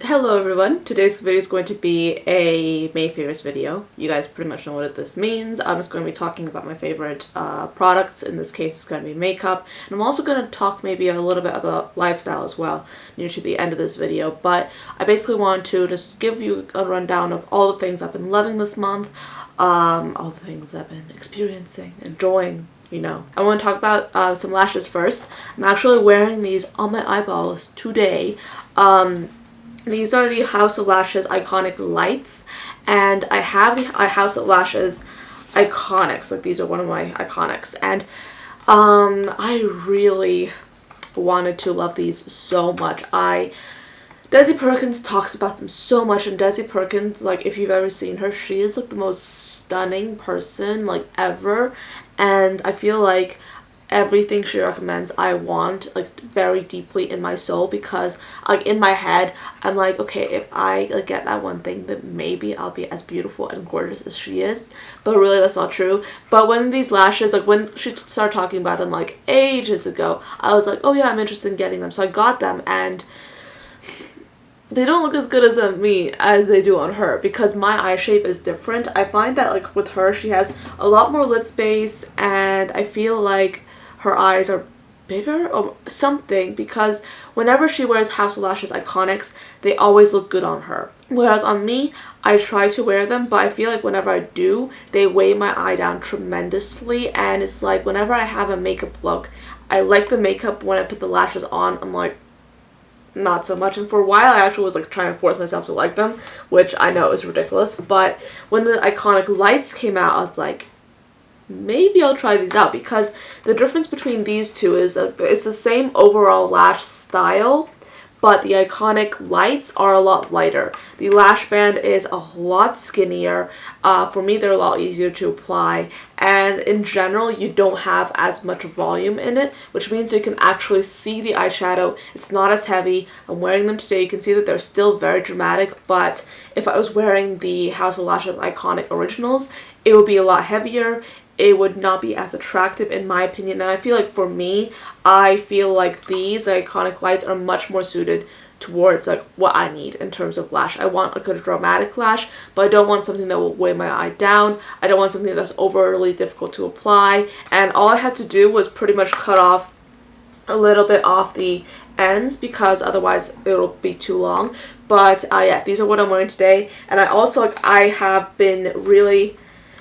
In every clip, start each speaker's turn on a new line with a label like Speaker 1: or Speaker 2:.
Speaker 1: Hello everyone, today's video is going to be a May favorites video. You guys pretty much know what this means. I'm just going to be talking about my favorite products. In this case it's going to be makeup, and I'm also going to talk maybe a little bit about lifestyle as well near to the end of this video. But I basically want to just give you a rundown of all the things I've been loving this month, all the things I've been experiencing, enjoying. I want to talk about some lashes first. I'm actually wearing these on my eyeballs today. These are the House of Lashes Iconic Lights, and I have the House of Lashes Iconics. Like, these are one of my Iconics, and I really wanted to love these so much. Desi Perkins talks about them so much, and Desi Perkins, like, if you've ever seen her, she is like the most stunning person like ever, and I feel like everything she recommends I want like very deeply in my soul, because like in my head I'm like, okay, if I like get that one thing, then maybe I'll be as beautiful and gorgeous as she is. But really that's not true. But when these lashes, like when she started talking about them like ages ago, I was like, oh yeah, I'm interested in getting them. So I got them, and they don't look as good as me as they do on her, because my eye shape is different. I find that like with her, she has a lot more lid space, and I feel like her eyes are bigger or something, because whenever she wears House of Lashes Iconics, they always look good on her. Whereas on me, I try to wear them, but I feel like whenever I do, they weigh my eye down tremendously, and it's like whenever I have a makeup look, I like the makeup. When I put the lashes on, I'm like, not so much. And for a while I actually was like trying to force myself to like them, which I know is ridiculous. But when the Iconic Lights came out, I was like, maybe I'll try these out, because the difference between these two is it's the same overall lash style, but the Iconic Lights are a lot lighter. The lash band is a lot skinnier. For me, they're a lot easier to apply, and in general, you don't have as much volume in it, which means you can actually see the eyeshadow. It's not as heavy. I'm wearing them today. You can see that they're still very dramatic, but if I was wearing the House of Lashes Iconic Originals, it would be a lot heavier. It would not be as attractive in my opinion. And I feel like for me, I feel like these Iconic Lights are much more suited towards like what I need in terms of lash. I want like a dramatic lash, but I don't want something that will weigh my eye down. I don't want something that's overly difficult to apply. And all I had to do was pretty much cut off a little bit off the ends, because otherwise it'll be too long. But yeah, these are what I'm wearing today. And I also like, I have been really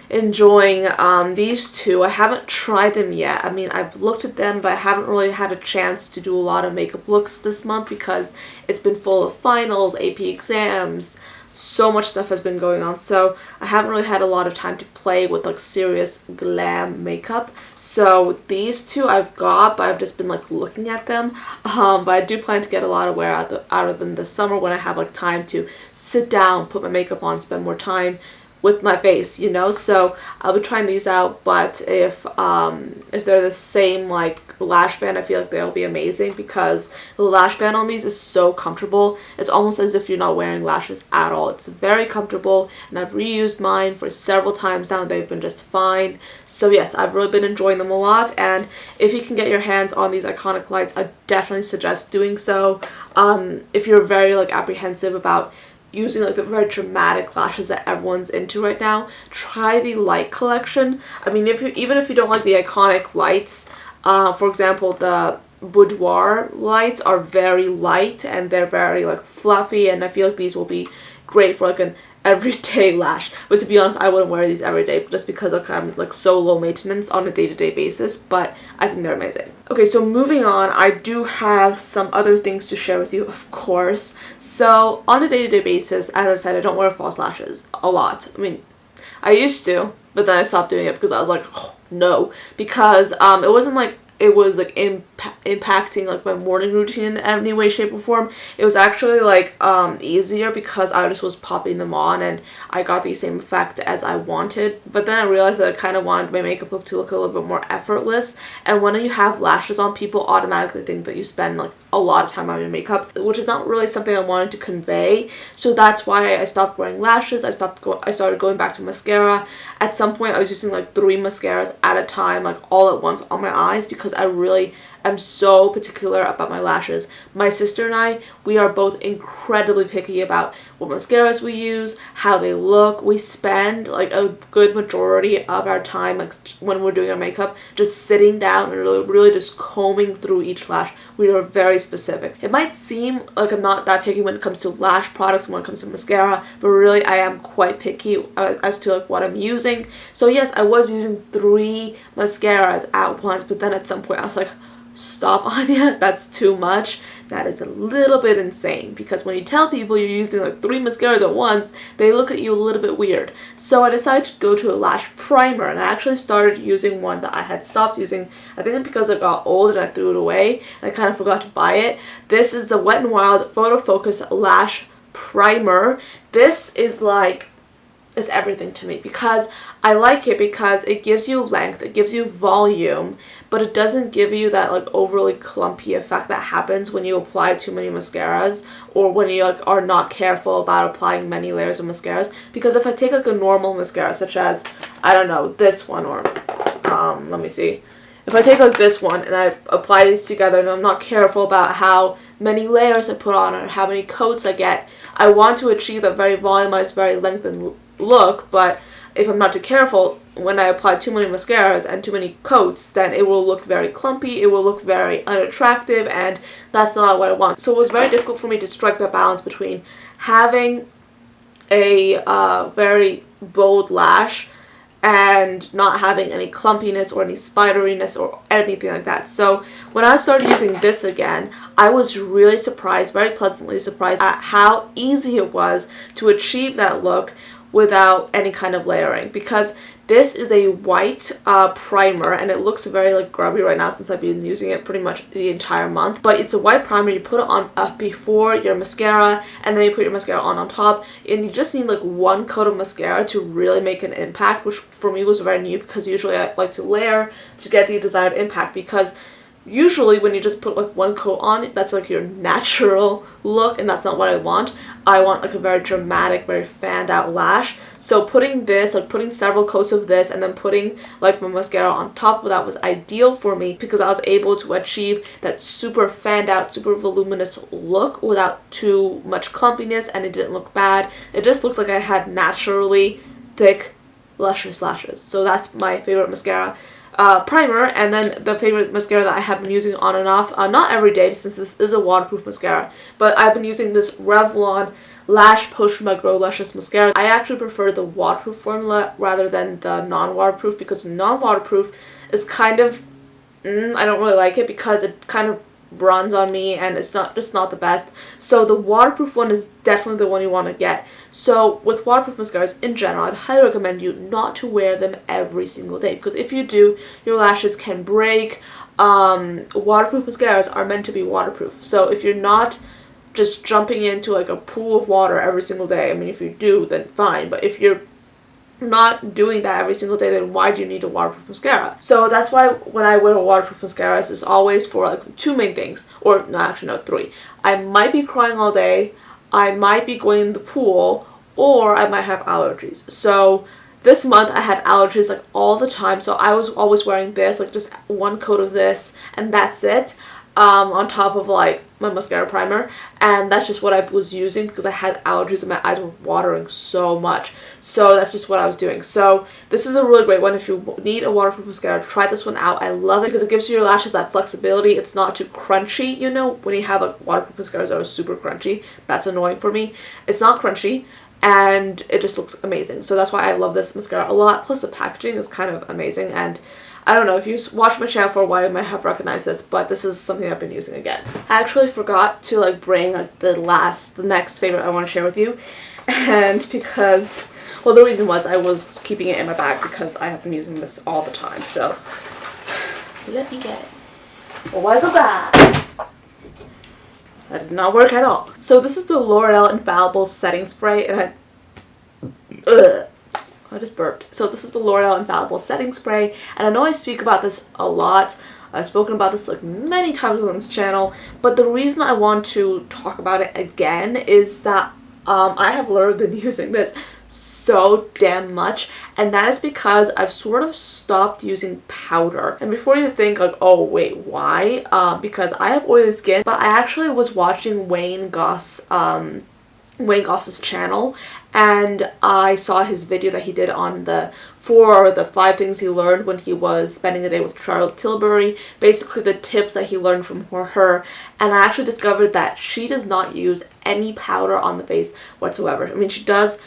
Speaker 1: enjoying these two. I haven't tried them yet. I mean, I've looked at them, but I haven't really had a chance to do a lot of makeup looks this month, because it's been full of finals, AP exams, so much stuff has been going on, so I haven't really had a lot of time to play with like serious glam makeup. So these two I've got, but I've just been like looking at them, but I do plan to get a lot of wear out of them this summer, when I have like time to sit down, put my makeup on, spend more time with my face, so I'll be trying these out. But if they're the same like lash band, I feel like they'll be amazing, because the lash band on these is so comfortable. It's almost as if you're not wearing lashes at all. It's very comfortable, and I've reused mine for several times now, and they've been just fine. So yes, I've really been enjoying them a lot, and if you can get your hands on these Iconic Lights, I definitely suggest doing so. If you're very like apprehensive about using like the very dramatic lashes that everyone's into right now, try the light collection. I mean, even if you don't like the Iconic Lights, for example, the Boudoir lights are very light, and they're very like fluffy, and I feel like these will be great for like an everyday lash. But to be honest, I wouldn't wear these every day, just because like, I'm like so low maintenance on a day-to-day basis, but I think they're amazing. Okay, so moving on, I do have some other things to share with you, of course. So on a day-to-day basis, as I said, I don't wear false lashes a lot. I mean, I used to, but then I stopped doing it because I was like, oh, no, because it wasn't like it was like impacting like my morning routine in any way, shape, or form. It was actually like easier, because I just was popping them on and I got the same effect as I wanted. But then I realized that I kind of wanted my makeup look to look a little bit more effortless, and when you have lashes on, people automatically think that you spend like a lot of time on your makeup, which is not really something I wanted to convey. So that's why I stopped wearing lashes. I started going back to mascara. At some point I was using like 3 mascaras at a time, like all at once on my eyes, because I am so particular about my lashes. My sister and I, we are both incredibly picky about what mascaras we use, how they look. We spend like a good majority of our time, like when we're doing our makeup, just sitting down and really just combing through each lash. We are very specific. It might seem like I'm not that picky when it comes to lash products and when it comes to mascara, but really I am quite picky as to like what I'm using. So yes, I was using 3 mascaras at once, but then at some point I was like, stop, Anya, that's too much. That is a little bit insane, because when you tell people you're using like 3 mascaras at once, they look at you a little bit weird. So I decided to go to a lash primer, and I actually started using one that I had stopped using. I think because it got old and I threw it away and I kind of forgot to buy it. This is the Wet n Wild Photo Focus Lash Primer. This is like, it's everything to me, because I like it because it gives you length, it gives you volume, but it doesn't give you that like overly clumpy effect that happens when you apply too many mascaras, or when you like are not careful about applying many layers of mascaras. Because if I take like a normal mascara, such as, I don't know, this one, or let me see, if I take like this one and I apply these together and I'm not careful about how many layers I put on or how many coats I get, I want to achieve a very volumized, very lengthened look, but if I'm not too careful, when I apply too many mascaras and too many coats, then it will look very clumpy, it will look very unattractive, and that's not what I want. So it was very difficult for me to strike that balance between having a very bold lash and not having any clumpiness or any spideriness or anything like that. So when I started using this again, I was really surprised, very pleasantly surprised at how easy it was to achieve that look without any kind of layering, because this is a white primer, and it looks very like grubby right now since I've been using it pretty much the entire month. But it's a white primer. You put it on before your mascara, and then you put your mascara on top, and you just need like 1 coat of mascara to really make an impact, which for me was very new, because usually I like to layer to get the desired impact, because usually when you just put like 1 coat on, that's like your natural look, and that's not what I want. I want like a very dramatic, very fanned out lash. So putting this, like putting several coats of this and then putting like my mascara on top of that was ideal for me, because I was able to achieve that super fanned out, super voluminous look without too much clumpiness, and it didn't look bad. It just looked like I had naturally thick, luscious lashes. So that's my favorite mascara primer. And then the favorite mascara that I have been using on and off, not every day since this is a waterproof mascara, but I've been using this Revlon Lash Potion by Grow Luscious mascara. I actually prefer the waterproof formula rather than the non-waterproof, because non-waterproof is kind of, I don't really like it, because it kind of runs on me and it's just not the best. So the waterproof one is definitely the one you want to get. So with waterproof mascaras in general, I'd highly recommend you not to wear them every single day, because if you do, your lashes can break. Waterproof mascaras are meant to be waterproof. So if you're not just jumping into like a pool of water every single day, I mean, if you do, then fine, but if you're not doing that every single day, then why do you need a waterproof mascara? So that's why when I wear waterproof mascaras, it's always for like 2 main things, or no, actually no, 3. I might be crying all day, I might be going in the pool, or I might have allergies. So this month I had allergies like all the time, so I was always wearing this, like just 1 coat of this and that's it, on top of like my mascara primer, and that's just what I was using because I had allergies and my eyes were watering so much. So that's just what I was doing. So this is a really great one. If you need a waterproof mascara, try this one out. I love it because it gives your lashes that flexibility. It's not too crunchy, you know, when you have like waterproof mascaras that are super crunchy. That's annoying for me. It's not crunchy, and it just looks amazing. So that's why I love this mascara a lot. Plus the packaging is kind of amazing, and I don't know, if you watched my channel for a while, you might have recognized this, but this is something I've been using again. I actually forgot to like bring like the next favorite I want to share with you, and because, well, the reason was I was keeping it in my bag because I have been using this all the time. So let me get it. Well, where's the bag? That did not work at all. So this is the L'Oreal Infallible setting spray, and I just burped. So this is the L'Oreal Infallible setting spray, and I know I speak about this a lot. I've spoken about this like many times on this channel, but the reason I want to talk about it again is that I have literally been using this so damn much, and that is because I've sort of stopped using powder. And before you think like, oh wait, why? Because I have oily skin, but I actually was watching Wayne Goss's channel, and I saw his video that he did on the 5 things he learned when he was spending a day with Charlotte Tilbury, basically the tips that he learned from her, and I actually discovered that she does not use any powder on the face whatsoever. I mean, she does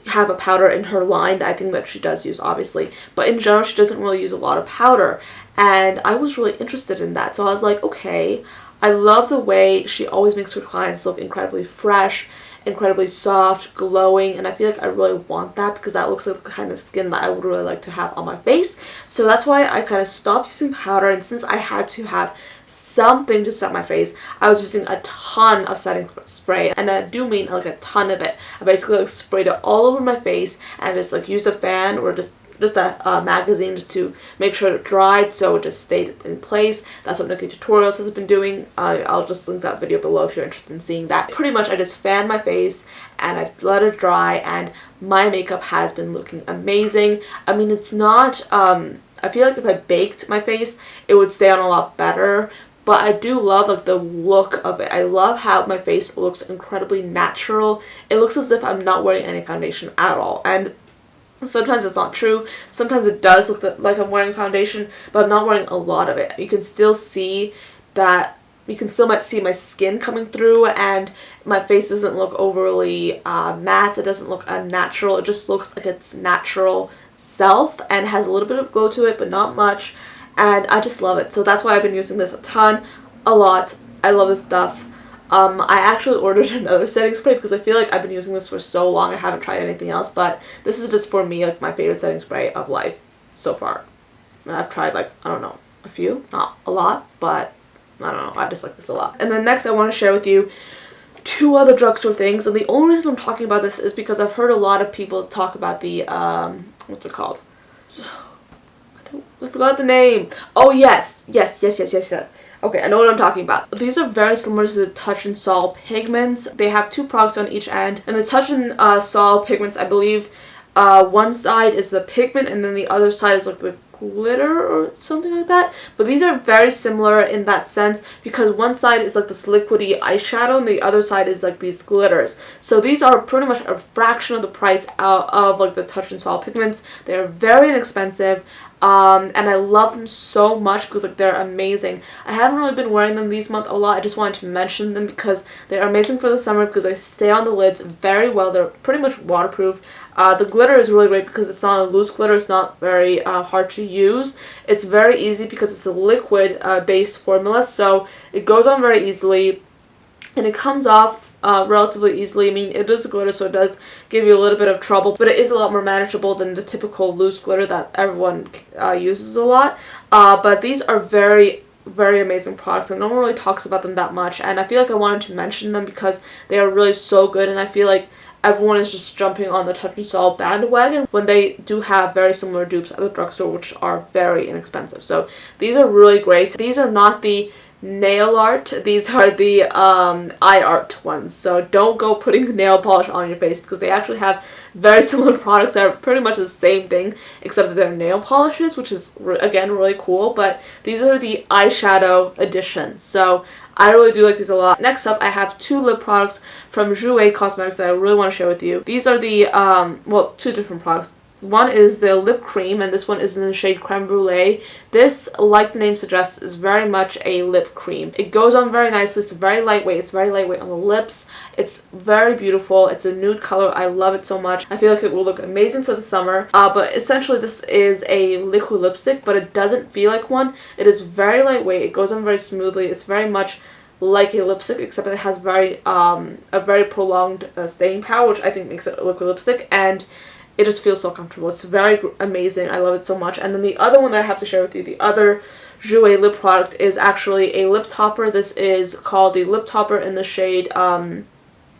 Speaker 1: have a powder in her line that I think that she does use, obviously, but in general she doesn't really use a lot of powder, and I was really interested in that. So I was like, okay, I love the way she always makes her clients look incredibly fresh, incredibly soft, glowing, and I feel like I really want that because that looks like the kind of skin that I would really like to have on my face. So that's why I kind of stopped using powder, and since I had to have something to set my face, I was using a ton of setting spray, and I do mean like a ton of it. I basically like sprayed it all over my face and just like used a fan or just a magazine just to make sure it dried so it just stayed in place. That's what Nikki Tutorials has been doing. I'll just link that video below if you're interested in seeing that. Pretty much I just fanned my face and I let it dry, and my makeup has been looking amazing. I mean, it's not, I feel like if I baked my face it would stay on a lot better, but I do love like the look of it. I love how my face looks incredibly natural. It looks as if I'm not wearing any foundation at all, and sometimes it's not true. Sometimes it does look like I'm wearing foundation, but I'm not wearing a lot of it. You can still see that, you can still see my skin coming through, and my face doesn't look overly matte. It doesn't look unnatural. It just looks like its natural self and has a little bit of glow to it, but not much, and I just love it. So that's why I've been using this a ton, a lot. I love this stuff. I actually ordered another setting spray because I feel like I've been using this for so long. I haven't tried anything else, but this is just for me like my favorite setting spray of life so far. And I've tried like, I don't know, a few, not a lot, but I don't know, I just like this a lot. And then next I want to share with you 2 other drugstore things, and the only reason I'm talking about this is because I've heard a lot of people talk about the, what's it called? I forgot the name. Oh yes. Okay, I know what I'm talking about. These are very similar to the Touch and Sol pigments. They have 2 products on each end, and the Touch and Sol pigments, I believe one side is the pigment and then the other side is like the glitter or something like that. But these are very similar in that sense because one side is like this liquidy eyeshadow and the other side is like these glitters. So these are pretty much a fraction of the price out of like the Touch and Sol pigments. They're very inexpensive. And I love them so much because like they're amazing. I haven't really been wearing them these months a lot. I just wanted to mention them because they're amazing for the summer because they stay on the lids very well. They're pretty much waterproof. The glitter is really great because it's not a loose glitter. It's not very hard to use. It's very easy because it's a liquid based formula, so it goes on very easily and it comes off relatively easily. I mean, it is a glitter, so it does give you a little bit of trouble, but it is a lot more manageable than the typical loose glitter that everyone uses a lot. But these are very amazing products, and no one really talks about them that much, and I feel like I wanted to mention them because they are really so good, and I feel like everyone is just jumping on the Touch and Sol bandwagon when they do have very similar dupes at the drugstore, which are very inexpensive. So these are really great. These are not the nail art, these are the eye art ones, so don't go putting nail polish on your face because they actually have very similar products that are pretty much the same thing except that they're nail polishes, which is again really cool. But these are the eyeshadow edition, so I really do like these a lot. Next up, I have 2 lip products from Jouer Cosmetics that I really want to share with you. These are the well, 2 different products. One is the lip cream, and this one is in the shade Crème Brulee. This, like the name suggests, is very much a lip cream. It goes on very nicely. It's very lightweight. It's very lightweight on the lips. It's very beautiful. It's a nude color. I love it so much. I feel like it will look amazing for the summer. But essentially, this is a liquid lipstick, but it doesn't feel like one. It is very lightweight. It goes on very smoothly. It's very much like a lipstick, except it has a very prolonged staying power, which I think makes it a liquid lipstick, and it just feels so comfortable. It's very amazing. I love it so much. And then the other one that I have to share with you, the other Jouer lip product, is actually a lip topper. This is called the lip topper in the shade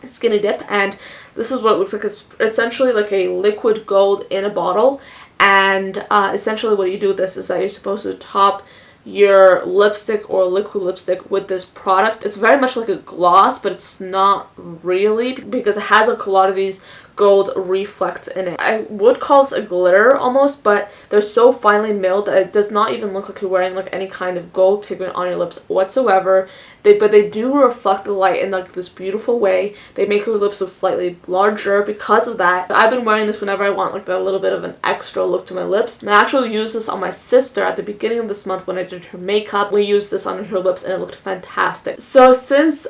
Speaker 1: Skinny Dip, and this is what it looks like. It's essentially like a liquid gold in a bottle, and essentially what you do with this is that you're supposed to top your lipstick or liquid lipstick with this product. It's very much like a gloss, but it's not really because it has like a lot of these gold reflect in it. I would call this a glitter almost, but they're so finely milled that it does not even look like you're wearing like any kind of gold pigment on your lips whatsoever. But they do reflect the light in like this beautiful way. They make your lips look slightly larger because of that. I've been wearing this whenever I want like a little bit of an extra look to my lips. And I actually used this on my sister at the beginning of this month when I did her makeup. We used this on her lips and it looked fantastic. So since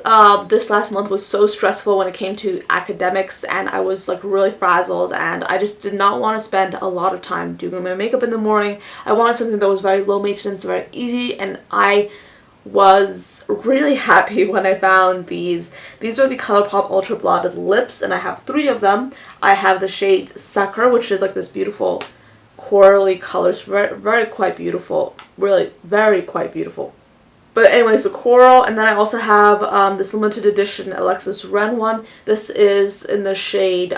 Speaker 1: this last month was so stressful when it came to academics and I was like really frazzled and I just did not want to spend a lot of time doing my makeup in the morning, I wanted something that was very low maintenance, very easy, and I was really happy when I found these. These are the Colourpop Ultra Blotted lips, and I have 3 of them. I have the shade Sucker, which is like this beautiful corally colors, very quite beautiful, really very quite beautiful. But anyways, the coral, and then I also have this limited edition Alexis Ren one. This is in the shade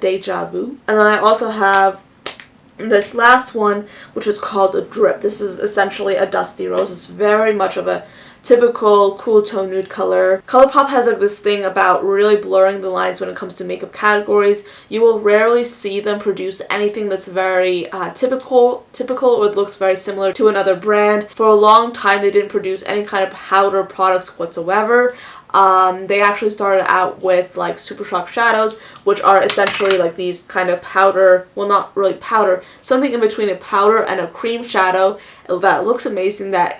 Speaker 1: Deja Vu. And then I also have this last one, which is called a Drip. This is essentially a dusty rose. It's very much of a typical cool tone nude color. Colourpop has like this thing about really blurring the lines when it comes to makeup categories. You will rarely see them produce anything that's very typical or looks very similar to another brand. For a long time they didn't produce any kind of powder products whatsoever. They actually started out with like Super Shock shadows, which are essentially like these kind of powder, well not really powder, something in between a powder and a cream shadow that looks amazing, that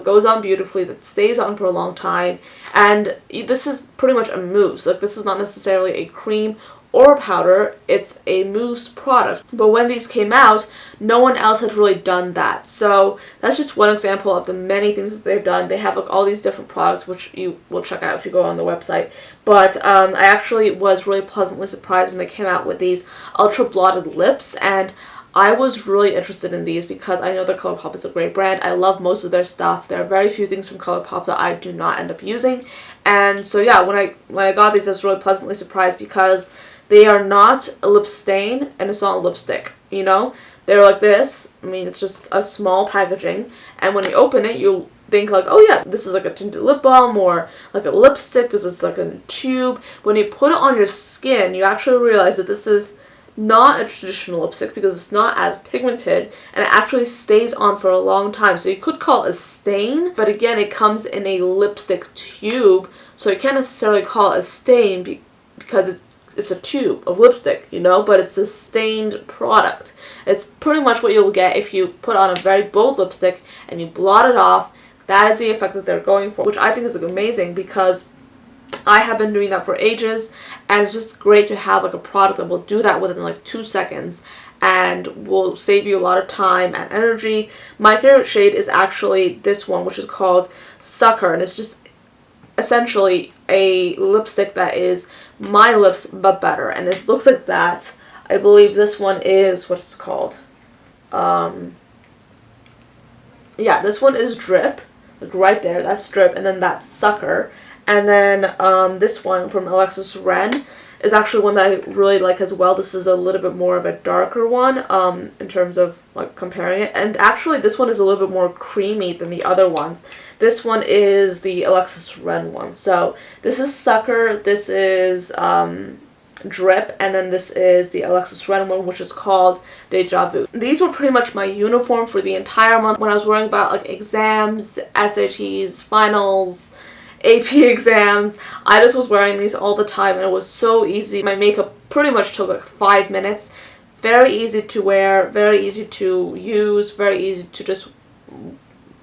Speaker 1: goes on beautifully, that stays on for a long time, and this is pretty much a mousse. Like this is not necessarily a cream or powder, it's a mousse product. But when these came out, no one else had really done that. So that's just one example of the many things that they've done. They have like all these different products, which you will check out if you go on the website. But I actually was really pleasantly surprised when they came out with these Ultra Blotted lips, and I was really interested in these because I know that Colourpop is a great brand. I love most of their stuff. There are very few things from Colourpop that I do not end up using. And so yeah, when I got these, I was really pleasantly surprised because they are not a lip stain and it's not a lipstick, you know? They're like this. I mean, it's just a small packaging. And when you open it, you'll think like, oh yeah, this is like a tinted lip balm or like a lipstick because it's like a tube. When you put it on your skin, you actually realize that this is not a traditional lipstick because it's not as pigmented and it actually stays on for a long time. So you could call it a stain, but again, it comes in a lipstick tube, so you can't necessarily call it a stain because it's a tube of lipstick, you know, but it's a stained product. It's pretty much what you'll get if you put on a very bold lipstick and you blot it off. That is the effect that they're going for, which I think is like amazing because I have been doing that for ages, and it's just great to have like a product that will do that within like 2 seconds and will save you a lot of time and energy. My favorite shade is actually this one, which is called Sucker, and it's just essentially a lipstick that is my lips but better, and it looks like that. I believe this one is, what's it called? Yeah, this one is Drip, like right there, that's Drip, and then that's Sucker. And then this one from Alexis Ren is actually one that I really like as well. This is a little bit more of a darker one in terms of like comparing it. And actually this one is a little bit more creamy than the other ones. This one is the Alexis Ren one. So this is Sucker, this is Drip, and then this is the Alexis Ren one, which is called Deja Vu. These were pretty much my uniform for the entire month when I was worrying about like exams, SATs, finals, AP exams. I just was wearing these all the time and it was so easy. My makeup pretty much took like 5 minutes. Very easy to wear, very easy to use, very easy to just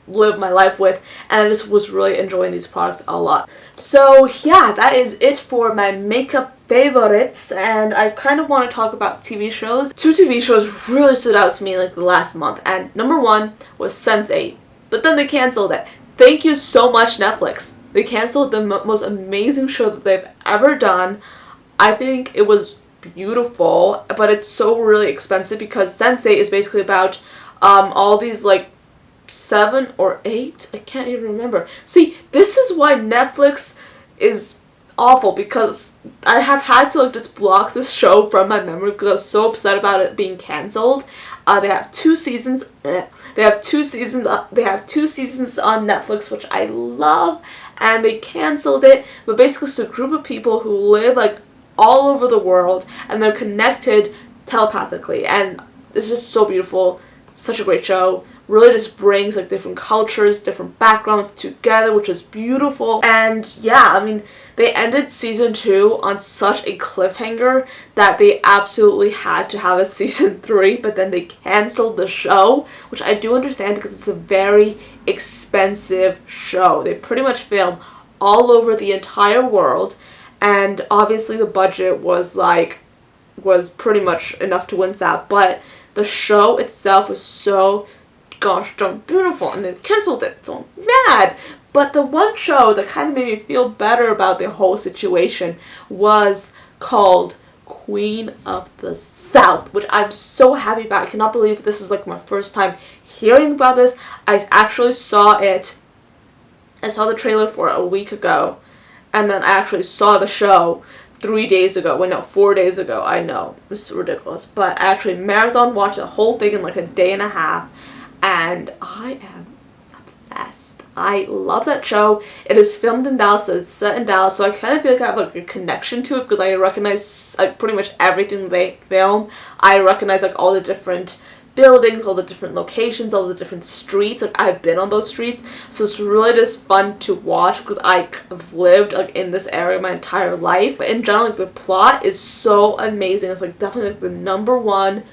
Speaker 1: live my life with, and I just was really enjoying these products a lot. So yeah, that is it for my makeup favorites, and I kind of want to talk about TV shows. 2 TV shows really stood out to me like the last month, and number 1 was Sense8, but then they canceled it. Thank you so much, Netflix. They canceled the most amazing show that they've ever done. I think it was beautiful, but it's so really expensive because Sense8 is basically about all these like 7 or 8, I can't even remember. See, this is why Netflix is awful, because I have had to like just block this show from my memory because I was so upset about it being cancelled. They have 2 seasons. They have 2 seasons. They have 2 seasons on Netflix, which I love, and they canceled it. But basically, it's a group of people who live like all over the world, and they're connected telepathically, and it's just so beautiful. Such a great show. Really just brings like different cultures, different backgrounds together, which is beautiful. And yeah, I mean, they ended season 2 on such a cliffhanger that they absolutely had to have a season 3, but then they canceled the show, which I do understand because it's a very expensive show. They pretty much film all over the entire world, and obviously the budget was pretty much enough to wince out, but the show itself was so gosh darn beautiful, and they canceled it, so I'm mad. But the one show that kind of made me feel better about the whole situation was called Queen of the South, which I'm so happy about. I cannot believe this is like my first time hearing about this. I actually saw it. I saw the trailer for it a week ago, and then I actually saw the show 3 days ago. Wait, no, 4 days ago. I know, it's ridiculous, but I actually marathon watched the whole thing in like a day and a half, and I am obsessed. I love that show. It is filmed in Dallas, so it's set in Dallas, so I kind of feel like I have like a connection to it because I recognize like pretty much everything they film. I recognize like all the different buildings, all the different locations, all the different streets. Like I've been on those streets, so it's really just fun to watch because I've lived like in this area my entire life. But in general, like the plot is so amazing. It's like definitely like the number one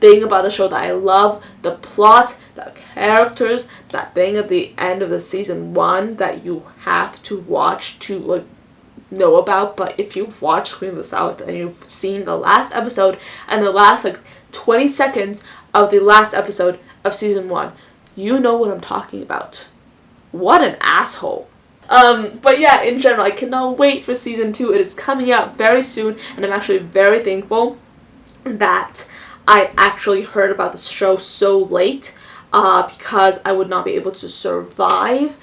Speaker 1: thing about the show that I love. The plot, the characters, that thing at the end of the season 1 that you have to watch to like know about. But if you've watched Queen of the South and you've seen the last episode and the last like 20 seconds of the last episode of season 1, you know what I'm talking about. What an asshole. But yeah, in general, I cannot wait for season 2. It is coming out very soon, and I'm actually very thankful that I actually heard about this show so late, because I would not be able to survive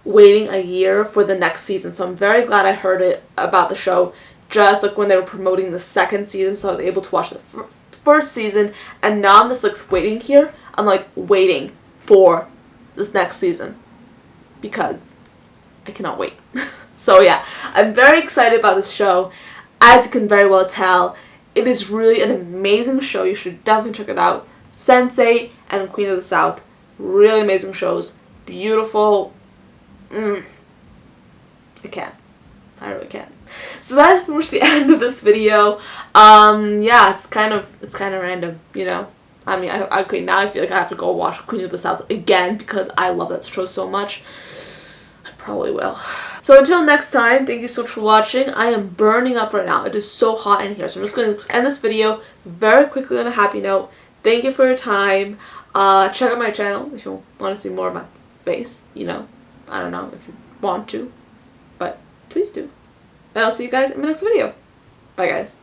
Speaker 1: waiting a year for the next season. So I'm very glad I heard it about the show just like when they were promoting the second season, so I was able to watch the first season, and now I'm just like waiting here. I'm like waiting for this next season because I cannot wait. So yeah, I'm very excited about this show. As you can very well tell, it is really an amazing show. You should definitely check it out. Sense8 and Queen of the South, really amazing shows. Beautiful. I can't. I really can't. So that's pretty much the end of this video. Yeah, it's kind of random, you know. I mean, okay, now I feel like I have to go watch Queen of the South again because I love that show so much. I probably will. So until next time, thank you so much for watching. I am burning up right now. It is so hot in here, so I'm just going to end this video very quickly on a happy note. Thank you for your time. Check out my channel if you want to see more of my face, you know. I don't know if you want to, but please do. And I'll see you guys in my next video. Bye, guys.